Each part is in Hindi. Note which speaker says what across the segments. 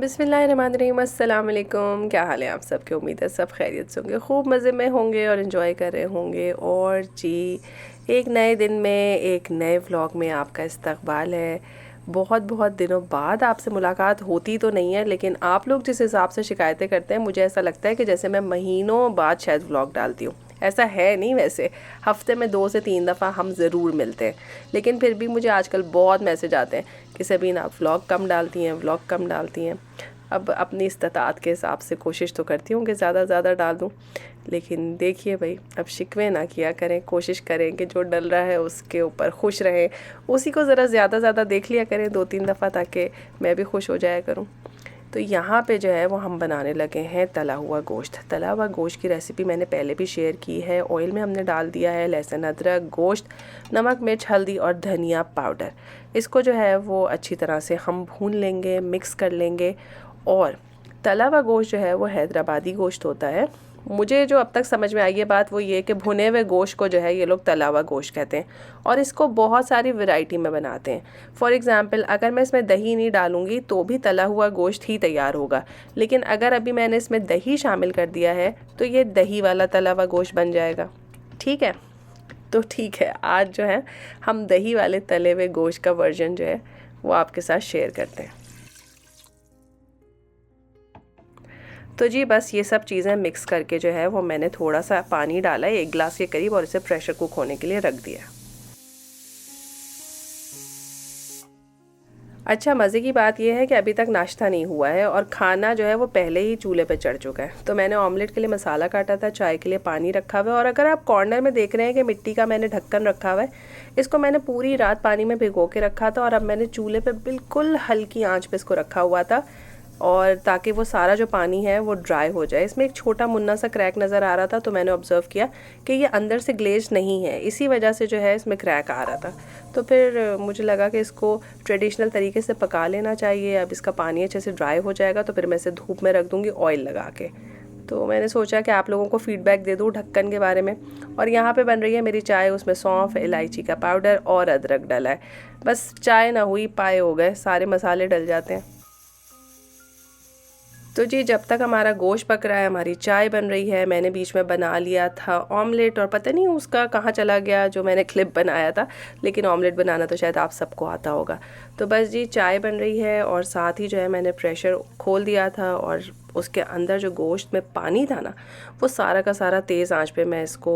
Speaker 1: बिस्मिल्लाहिर्रहमानिर्रहीम, अस्सलाम वालेकुम। क्या हाल है आप सबके? उम्मीद है सब खैरियत से होंगे, खूब मज़े में होंगे और इन्जॉय कर रहे होंगे। और जी, एक नए दिन में एक नए व्लॉग में आपका इस्तकबाल है। बहुत बहुत दिनों बाद आपसे मुलाकात होती तो नहीं है, लेकिन आप लोग जिस हिसाब से शिकायतें करते हैं, मुझे ऐसा लगता है कि जैसे मैं महीनों बाद शायद व्लॉग डालती हूँ। ऐसा है नहीं, वैसे हफ्ते में 2 से 3 दफ़ा हम ज़रूर मिलते हैं, लेकिन फिर भी मुझे आजकल बहुत मैसेज आते हैं कि सबीन आप व्लॉग कम डालती हैं, व्लॉग कम डालती हैं। अब अपनी इस्तात के हिसाब से कोशिश तो करती हूँ कि ज़्यादा ज़्यादा डाल दूँ, लेकिन देखिए भाई, अब शिकवे ना किया करें, कोशिश करें कि जो डल रहा है उसके ऊपर खुश रहें, उसी को ज़रा ज़्यादा देख लिया करें 2-3 दफ़ा, ताकि मैं भी खुश हो जाया करूँ। तो यहाँ पे जो है वो हम बनाने लगे हैं तला हुआ गोश्त। तला हुआ गोश्त की रेसिपी मैंने पहले भी शेयर की है। ऑयल में हमने डाल दिया है लहसुन, अदरक, गोश्त, नमक, मिर्च, हल्दी और धनिया पाउडर। इसको जो है वो अच्छी तरह से हम भून लेंगे, मिक्स कर लेंगे। और तला हुआ गोश्त जो है वो हैदराबादी गोश्त होता है। मुझे जो अब तक समझ में आई है बात, वो ये कि भुने हुए गोश्त को जो है ये लोग तला हुआ गोश्त कहते हैं, और इसको बहुत सारी वैरायटी में बनाते हैं। फॉर एग्ज़ाम्पल, अगर मैं इसमें दही नहीं डालूँगी तो भी तला हुआ गोश्त ही तैयार होगा, लेकिन अगर अभी मैंने इसमें दही शामिल कर दिया है तो ये दही वाला तला हुआ गोश्त बन जाएगा। ठीक है, तो ठीक है, आज जो है हम दही वाले तले हुए गोश्त का वर्जन जो है वो आपके साथ शेयर करते हैं। तो जी बस ये सब चीज़ें मिक्स करके जो है वो मैंने थोड़ा सा पानी डाला है, 1 गिलास के करीब, और इसे प्रेशर कुक होने के लिए रख दिया। अच्छा, मज़े की बात यह है कि अभी तक नाश्ता नहीं हुआ है और खाना जो है वो पहले ही चूल्हे पे चढ़ चुका है। तो मैंने ऑमलेट के लिए मसाला काटा था, चाय के लिए पानी रखा हुआ है, और अगर आप कॉर्नर में देख रहे हैं कि मिट्टी का मैंने ढक्कन रखा हुआ है, इसको मैंने पूरी रात पानी में भिगो के रखा था, और अब मैंने चूल्हे पे बिल्कुल हल्की आंच पे इसको रखा हुआ था, और ताकि वो सारा जो पानी है वो ड्राई हो जाए। इसमें एक छोटा मुन्ना सा क्रैक नज़र आ रहा था, तो मैंने ऑब्ज़र्व किया कि ये अंदर से ग्लेज नहीं है, इसी वजह से जो है इसमें क्रैक आ रहा था। तो फिर मुझे लगा कि इसको ट्रेडिशनल तरीके से पका लेना चाहिए। अब इसका पानी अच्छे से ड्राई हो जाएगा तो फिर मैं इसे धूप में रख दूँगी ऑयल लगा के। तो मैंने सोचा कि आप लोगों को फ़ीडबैक दे दूँ ढक्कन के बारे में। और यहाँ पे बन रही है मेरी चाय, उसमें सौंफ, इलायची का पाउडर और अदरक डला है। बस चाय ना हुई पाए हो गए, सारे मसाले डल जाते हैं। तो जी, जब तक हमारा गोश्त पक रहा है, हमारी चाय बन रही है। मैंने बीच में बना लिया था ऑमलेट, और पता नहीं उसका कहाँ चला गया जो मैंने क्लिप बनाया था, लेकिन ऑमलेट बनाना तो शायद आप सबको आता होगा। तो बस जी, चाय बन रही है और साथ ही जो है मैंने प्रेशर खोल दिया था, और उसके अंदर जो गोश्त में पानी था ना, वो सारा का सारा तेज़ आंच पे मैं इसको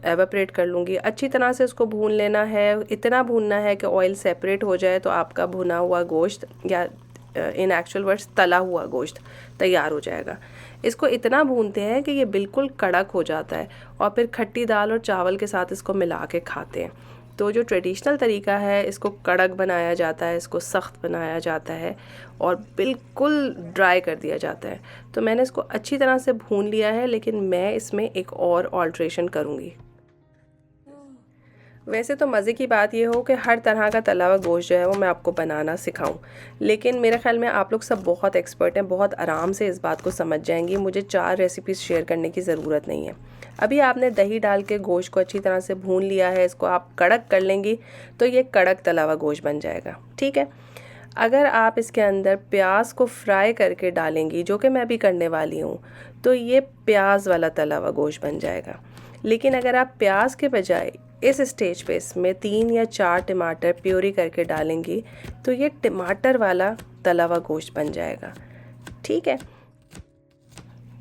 Speaker 1: एवापरेट कर लूँगी। अच्छी तरह से इसको भून लेना है, इतना भूनना है कि ऑयल सेपरेट हो जाए, तो आपका भुना हुआ गोश्त, या इन एक्चुअल वर्ड्स तला हुआ गोश्त तैयार हो जाएगा। इसको इतना भूनते हैं कि ये बिल्कुल कड़क हो जाता है, और फिर खट्टी दाल और चावल के साथ इसको मिला के खाते हैं। तो जो ट्रेडिशनल तरीका है, इसको कड़क बनाया जाता है, इसको सख्त बनाया जाता है और बिल्कुल ड्राई कर दिया जाता है। तो मैंने इसको अच्छी तरह से भून लिया है, लेकिन मैं इसमें एक और ऑल्ट्रेशन करूँगी। वैसे तो मज़े की बात ये हो कि हर तरह का तला हुआ गोश्त जो है वो मैं आपको बनाना सिखाऊं, लेकिन मेरे ख्याल में आप लोग सब बहुत एक्सपर्ट हैं, बहुत आराम से इस बात को समझ जाएंगी। मुझे 4 रेसिपीज़ शेयर करने की ज़रूरत नहीं है। अभी आपने दही डाल के गोश्त को अच्छी तरह से भून लिया है, इसको आप कड़क कर लेंगी तो ये कड़क तला हुआ गोश्त बन जाएगा। ठीक है, अगर आप इसके अंदर प्याज को फ्राई करके डालेंगी, जो कि मैं भी करने वाली हूँ, तो ये प्याज वाला तला हुआ गोश्त बन जाएगा। लेकिन अगर आप प्याज के बजाय इस स्टेज पे इसमें 3 या 4 टमाटर प्यूरी करके डालेंगी, तो ये टमाटर वाला तला हुआ गोश्त बन जाएगा। ठीक है,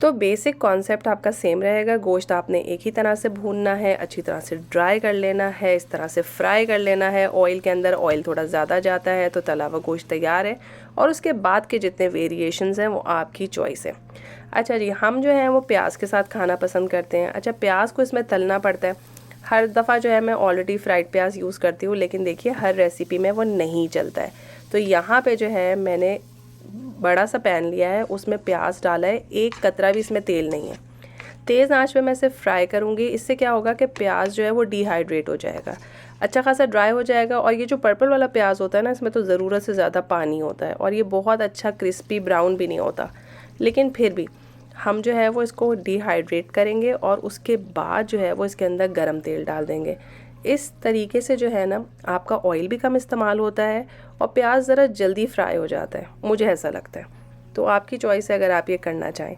Speaker 1: तो बेसिक कॉन्सेप्ट आपका सेम रहेगा। गोश्त आपने एक ही तरह से भूनना है, अच्छी तरह से ड्राई कर लेना है, इस तरह से फ्राई कर लेना है ऑयल के अंदर। ऑयल थोड़ा ज़्यादा जाता है तो तला हुआ गोश्त तैयार है, और उसके बाद के जितने वेरिएशंस हैं वो आपकी चॉइस है। अच्छा जी, हम जो है वो प्याज के साथ खाना पसंद करते हैं। अच्छा, प्याज को इसमें तलना पड़ता है। हर दफ़ा जो है मैं ऑलरेडी फ्राइड प्याज यूज़ करती हूँ, लेकिन देखिए हर रेसिपी में वो नहीं चलता है। तो यहाँ पे जो है मैंने बड़ा सा पैन लिया है, उसमें प्याज डाला है, एक कतरा भी इसमें तेल नहीं है। तेज़ आंच पे मैं इसे फ्राई करूँगी। इससे क्या होगा कि प्याज जो है वो डिहाइड्रेट हो जाएगा, अच्छा खासा ड्राई हो जाएगा। और ये जो पर्पल वाला प्याज होता है ना, इसमें तो ज़रूरत से ज़्यादा पानी होता है, और ये बहुत अच्छा क्रिस्पी ब्राउन भी नहीं होता। लेकिन फिर भी हम जो है वो इसको डिहाइड्रेट करेंगे, और उसके बाद जो है वो इसके अंदर गरम तेल डाल देंगे। इस तरीके से जो है ना, आपका ऑयल भी कम इस्तेमाल होता है और प्याज ज़रा जल्दी फ्राई हो जाता है, मुझे ऐसा लगता है। तो आपकी चॉइस है अगर आप ये करना चाहें।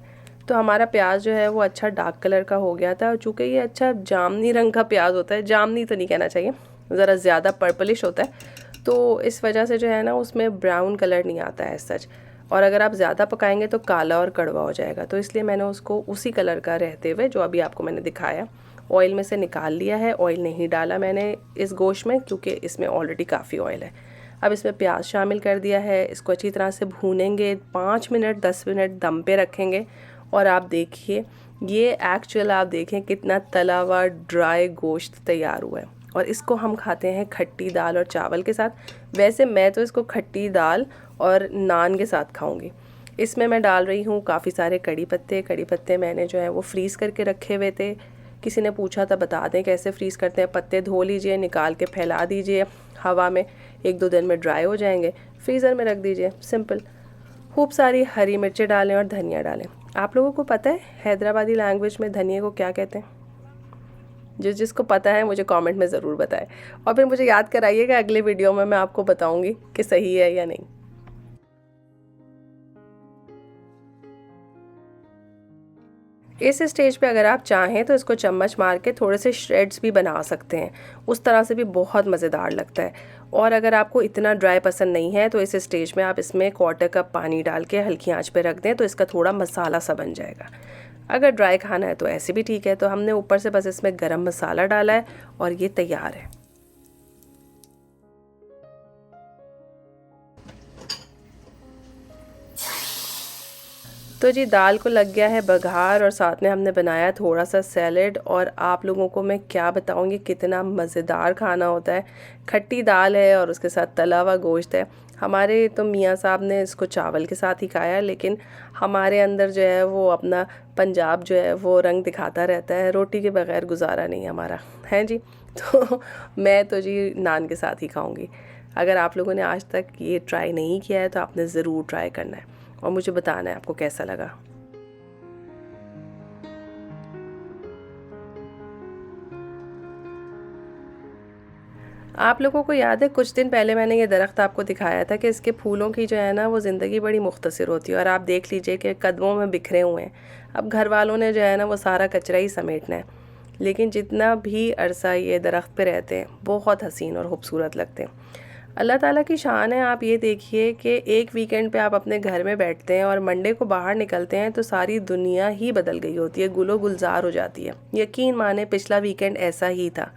Speaker 1: तो हमारा प्याज जो है वो अच्छा डार्क कलर का हो गया था, और चूँकि ये अच्छा जामनी रंग का प्याज होता है, जामनी तो नहीं कहना चाहिए, ज़रा ज़्यादा पर्पलिश होता है, तो इस वजह से जो है ना उसमें ब्राउन कलर नहीं आता है सच। और अगर आप ज़्यादा पकाएंगे तो काला और कड़वा हो जाएगा, तो इसलिए मैंने उसको उसी कलर का रहते हुए जो अभी आपको मैंने दिखाया ऑयल में से निकाल लिया है। ऑयल नहीं डाला मैंने इस गोश्त में, क्योंकि इसमें ऑलरेडी काफ़ी ऑयल है। अब इसमें प्याज शामिल कर दिया है, इसको अच्छी तरह से भूनेंगे 5 मिनट 10 मिनट दम पे रखेंगे। और आप देखिए ये एक्चुअल आप देखें कितना तला हुआ ड्राई गोश्त तैयार हुआ है, और इसको हम खाते हैं खट्टी दाल और चावल के साथ। वैसे मैं तो इसको खट्टी दाल और नान के साथ खाऊंगी। इसमें मैं डाल रही हूँ काफ़ी सारे कड़ी पत्ते। कड़ी पत्ते मैंने जो है वो फ्रीज़ करके रखे हुए थे, किसी ने पूछा था बता दें कैसे फ्रीज़ करते हैं। पत्ते धो लीजिए, निकाल के फैला दीजिए हवा में, 1-2 दिन में ड्राई हो जाएंगे, फ्रीज़र में रख दीजिए, सिंपल। खूब सारी हरी मिर्चें डालें और धनिया डालें। आप लोगों को पता है हैदराबादी लैंग्वेज में धनिया को क्या कहते हैं? जिसको पता है मुझे कमेंट में ज़रूर बताएं, और फिर मुझे याद कराइएगा, अगले वीडियो में मैं आपको बताऊंगी कि सही है या नहीं। इस स्टेज पे अगर आप चाहें तो इसको चम्मच मार के थोड़े से श्रेड्स भी बना सकते हैं, उस तरह से भी बहुत मज़ेदार लगता है। और अगर आपको इतना ड्राई पसंद नहीं है तो इस स्टेज में आप इसमें 1/4 कप पानी डाल के हल्की आंच पे रख दें, तो इसका थोड़ा मसाला सा बन जाएगा। अगर ड्राई खाना है तो ऐसे भी ठीक है। तो हमने ऊपर से बस इसमें गरम मसाला डाला है और ये तैयार है। तो जी दाल को लग गया है बघार, और साथ में हमने बनाया थोड़ा सा सैलेड। और आप लोगों को मैं क्या बताऊंगी कितना मज़ेदार खाना होता है। खट्टी दाल है और उसके साथ तला हुआ गोश्त है। हमारे तो मियाँ साहब ने इसको चावल के साथ ही खाया, लेकिन हमारे अंदर जो है वो अपना पंजाब जो है वो रंग दिखाता रहता है, रोटी के बगैर गुजारा नहीं हमारा, है जी। तो मैं तो जी नान के साथ ही खाऊंगी। अगर आप लोगों ने आज तक ये ट्राई नहीं किया है तो आपने ज़रूर ट्राई करना है, और मुझे बताना है आपको कैसा लगा। आप लोगों को याद है कुछ दिन पहले मैंने ये दरख्त आपको दिखाया था कि इसके फूलों की जो है ना वो ज़िंदगी बड़ी मुख्तसर होती है, और आप देख लीजिए कि कदमों में बिखरे हुए हैं। अब घर वालों ने जो है ना वो सारा कचरा ही समेटना है, लेकिन जितना भी अरसा ये दरख्त पे रहते हैं बहुत हसीन और खूबसूरत लगते हैं। अल्लाह ताला की शान है। आप ये देखिए कि एक वीकेंड पे आप अपने घर में बैठते हैं और मंडे को बाहर निकलते हैं तो सारी दुनिया ही बदल गई होती है, गुलो गुलजार हो जाती है। यकीन माने पिछला वीकेंड ऐसा ही था।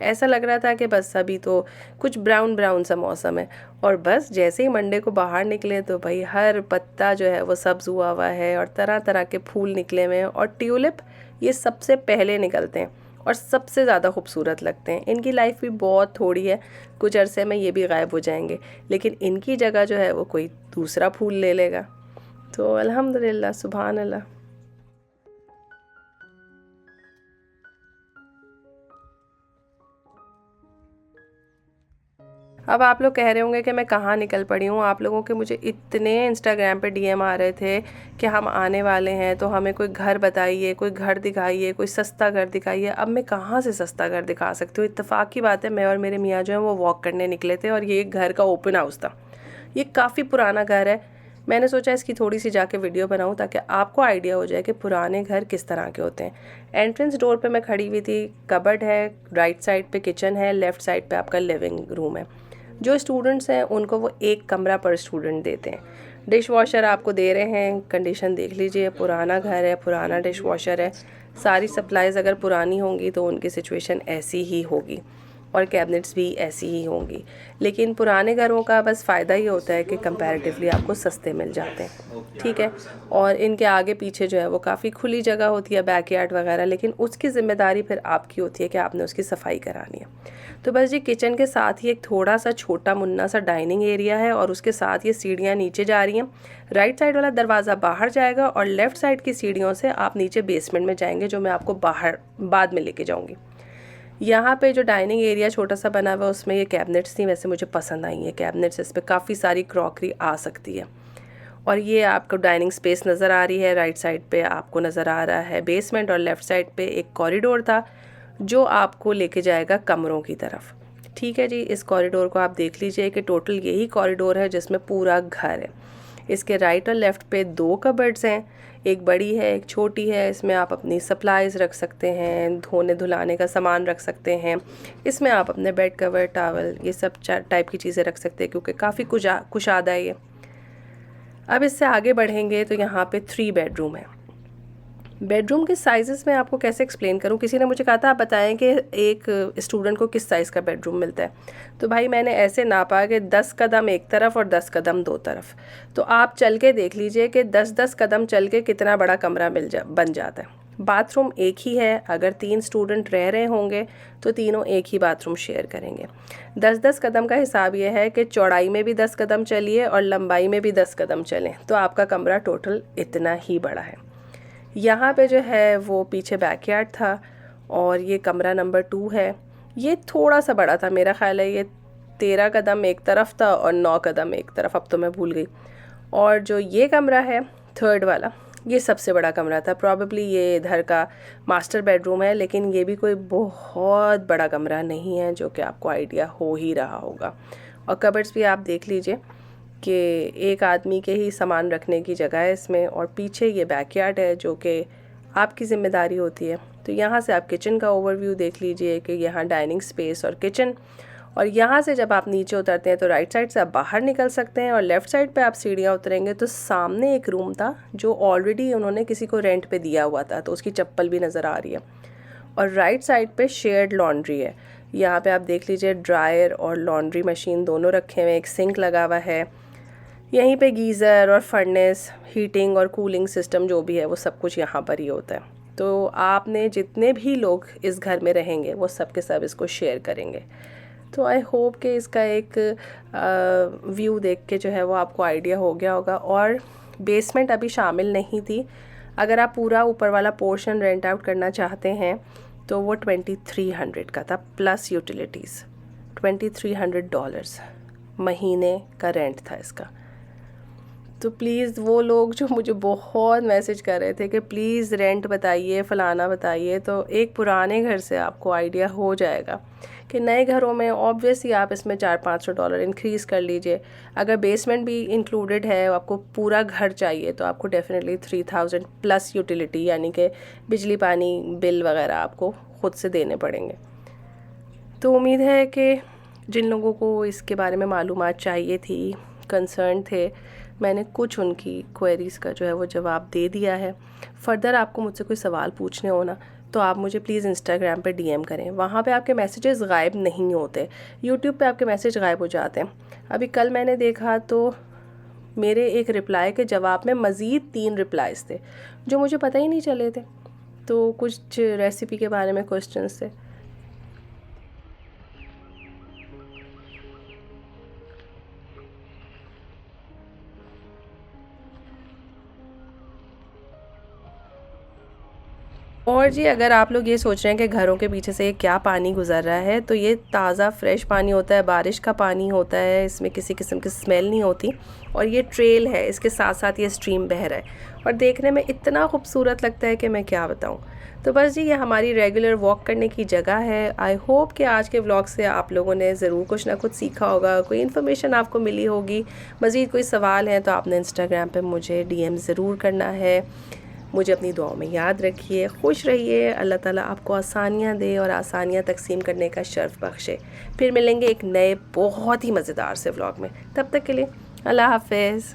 Speaker 1: ऐसा लग रहा था कि बस अभी तो कुछ ब्राउन ब्राउन सा मौसम है, और बस जैसे ही मंडे को बाहर निकले तो भाई हर पत्ता जो है वो सब्ज़ हुआ है, और तरह तरह के फूल निकले हुए हैं। और ट्यूलिप ये सबसे पहले निकलते हैं और सबसे ज़्यादा खूबसूरत लगते हैं। इनकी लाइफ भी बहुत थोड़ी है, कुछ अरसे में ये भी गायब हो जाएंगे, लेकिन इनकी जगह जो है वो कोई दूसरा फूल ले लेगा। तो अल्हम्दुलिल्लाह, सुभान अल्लाह। अब आप लोग कह रहे होंगे कि मैं कहाँ निकल पड़ी हूँ। आप लोगों के मुझे इतने इंस्टाग्राम पे डीएम आ रहे थे कि हम आने वाले हैं तो हमें कोई घर बताइए, कोई घर दिखाइए, कोई सस्ता घर दिखाइए। अब मैं कहाँ से सस्ता घर दिखा सकती हूँ। इत्तेफाक की बात है, मैं और मेरे मियाँ जो हैं वो वॉक करने निकले थे और ये घर का ओपन हाउस था। ये काफ़ी पुराना घर है। मैंने सोचा इसकी थोड़ी सी जाके वीडियो बनाऊँ ताकि आपको आइडिया हो जाए कि पुराने घर किस तरह के होते हैं। एंट्रेंस डोर पे मैं खड़ी हुई थी, कबर्ड है, राइट साइड पे किचन है, लेफ़्ट साइड पे आपका लिविंग रूम है। जो स्टूडेंट्स हैं उनको वो 1 कमरा पर स्टूडेंट देते हैं। डिश वॉशर आपको दे रहे हैं, कंडीशन देख लीजिए, पुराना घर है, पुराना डिश वॉशर है। सारी सप्लाईज़ अगर पुरानी होंगी तो उनकी सिचुएशन ऐसी ही होगी, और कैबिनेट्स भी ऐसी ही होंगी। लेकिन पुराने घरों का बस फ़ायदा ही होता है कि कंपैरेटिवली आपको सस्ते मिल जाते हैं, ठीक है। और इनके आगे पीछे जो है वो काफ़ी खुली जगह होती है, बैकयार्ड वगैरह, लेकिन उसकी ज़िम्मेदारी फिर आपकी होती है कि आपने उसकी सफाई करानी है। तो बस जी किचन के साथ ही एक थोड़ा सा छोटा मुन्ना सा डाइनिंग एरिया है, और उसके साथ ये सीढ़ियाँ नीचे जा रही हैं। राइट साइड वाला दरवाज़ा बाहर जाएगा और लेफ़्ट साइड की सीढ़ियों से आप नीचे बेसमेंट में जाएंगे, जो मैं आपको बाहर बाद में लेके जाऊँगी। यहाँ पे जो डाइनिंग एरिया छोटा सा बना हुआ है उसमें ये कैबिनेट्स थी, वैसे मुझे पसंद आई है कैबिनेट्स, इस पर काफ़ी सारी क्रॉकरी आ सकती है। और ये आपको डाइनिंग स्पेस नज़र आ रही है। राइट साइड पे आपको नज़र आ रहा है बेसमेंट, और लेफ़्ट साइड पे एक कॉरिडोर था जो आपको लेके जाएगा कमरों की तरफ, ठीक है जी। इस कॉरिडोर को आप देख लीजिए कि टोटल यही कॉरिडोर है जिसमें पूरा घर है। इसके राइट और लेफ़्ट पे 2 कबर्ड्स हैं, एक बड़ी है एक छोटी है। इसमें आप अपनी सप्लाईज़ रख सकते हैं, धोने धुलाने का सामान रख सकते हैं। इसमें आप अपने बेड कवर, टॉवल, ये सब टाइप की चीज़ें रख सकते हैं क्योंकि काफ़ी कुशादा है ये। अब इससे आगे बढ़ेंगे तो यहाँ पे 3 बेडरूम है। बेडरूम के साइज़ेस मैं आपको कैसे एक्सप्लेन करूँ। किसी ने मुझे कहा था आप बताएं कि एक स्टूडेंट को किस साइज़ का बेडरूम मिलता है, तो भाई मैंने ऐसे नापा कि 10 कदम एक तरफ और 10 कदम दो तरफ। तो आप चल के देख लीजिए कि 10-10 कदम चल के कितना बड़ा कमरा बन जाता है। बाथरूम एक ही है, अगर 3 स्टूडेंट रह रहे होंगे तो तीनों एक ही बाथरूम शेयर करेंगे। 10-10 कदम का हिसाब ये है कि चौड़ाई में भी 10 कदम चलिए और लंबाई में भी 10 कदम चलें तो आपका कमरा टोटल इतना ही बड़ा है। यहाँ पे जो है वो पीछे बैकयार्ड था और ये कमरा नंबर 2 है। ये थोड़ा सा बड़ा था, मेरा ख्याल है ये 13 कदम एक तरफ था और 9 कदम एक तरफ, अब तो मैं भूल गई। और जो ये कमरा है 3rd वाला, ये सबसे बड़ा कमरा था। प्रॉबेबली ये इधर का मास्टर बेडरूम है, लेकिन ये भी कोई बहुत बड़ा कमरा नहीं है, जो कि आपको आइडिया हो ही रहा होगा। और कबर्ड्स भी आप देख लीजिए कि एक आदमी के ही सामान रखने की जगह है इसमें। और पीछे ये बैकयार्ड है जो कि आपकी ज़िम्मेदारी होती है। तो यहाँ से आप किचन का ओवरव्यू देख लीजिए कि यहाँ डाइनिंग स्पेस और किचन। और यहाँ से जब आप नीचे उतरते हैं तो राइट साइड से आप बाहर निकल सकते हैं और लेफ़्ट साइड पे आप सीढ़ियाँ उतरेंगे तो सामने एक रूम था जो ऑलरेडी उन्होंने किसी को रेंट पे दिया हुआ था, तो उसकी चप्पल भी नज़र आ रही है। और राइट साइड पे शेयर्ड लॉन्ड्री है। यहाँ पे आप देख लीजिए ड्रायर और लॉन्ड्री मशीन दोनों रखे हुए हैं, एक सिंक लगा हुआ है। यहीं पे गीज़र और फर्नेस, हीटिंग और कूलिंग सिस्टम जो भी है वो सब कुछ यहाँ पर ही होता है। तो आपने जितने भी लोग इस घर में रहेंगे वो सब के सब इसको शेयर करेंगे। तो आई होप कि इसका एक व्यू देख के जो है वो आपको आइडिया हो गया होगा। और बेसमेंट अभी शामिल नहीं थी। अगर आप पूरा ऊपर वाला पोर्शन रेंट आउट करना चाहते हैं तो वो $2300 का था प्लस यूटिलिटीज़। $2300 महीने का रेंट था इसका। तो प्लीज़ वो लोग जो मुझे बहुत मैसेज कर रहे थे कि प्लीज़ रेंट बताइए, फ़लाना बताइए, तो एक पुराने घर से आपको आइडिया हो जाएगा कि नए घरों में ऑब्वियसली आप इसमें $400-500 इंक्रीज़ कर लीजिए। अगर बेसमेंट भी इंक्लूडेड है, आपको पूरा घर चाहिए, तो आपको डेफिनेटली 3000 प्लस यूटिलिटी यानी कि बिजली पानी बिल वगैरह आपको ख़ुद से देने पड़ेंगे। तो उम्मीद है कि जिन लोगों को इसके बारे में मालूमात चाहिए थी, कंसर्न थे, मैंने कुछ उनकी क्वेरीज़ का जो है वो जवाब दे दिया है। फ़र्दर आपको मुझसे कोई सवाल पूछने हो ना तो आप मुझे प्लीज़ इंस्टाग्राम पे डीएम करें। वहाँ पे आपके मैसेजेस गायब नहीं होते, यूट्यूब पे आपके मैसेज गायब हो जाते हैं। अभी कल मैंने देखा तो मेरे एक रिप्लाई के जवाब में मज़ीद 3 रिप्लाइज़ थे जो मुझे पता ही नहीं चले थे। तो कुछ रेसिपी के बारे में क्वेश्चंस थे। और जी अगर आप लोग ये सोच रहे हैं कि घरों के पीछे से क्या पानी गुज़र रहा है, तो ये ताज़ा फ्रेश पानी होता है, बारिश का पानी होता है, इसमें किसी किस्म की स्मेल नहीं होती। और ये ट्रेल है, इसके साथ साथ ये स्ट्रीम बह रहा है और देखने में इतना खूबसूरत लगता है कि मैं क्या बताऊँ। तो बस जी ये हमारी रेगुलर वॉक करने की जगह है। आई होप कि आज के व्लॉग से आप लोगों ने ज़रूर कुछ ना कुछ सीखा होगा, कोई इन्फॉर्मेशन आपको मिली होगी। मज़ीद कोई सवाल है तो आपने इंस्टाग्राम पे मुझे डीएम ज़रूर करना है। मुझे अपनी दुआओं में याद रखिए, खुश रहिए, अल्लाह ताला आपको आसानियाँ दे और आसानियाँ तकसीम करने का शर्फ बख्शे। फिर मिलेंगे एक नए बहुत ही मज़ेदार से व्लॉग में, तब तक के लिए अल्लाह हाफ़िज़।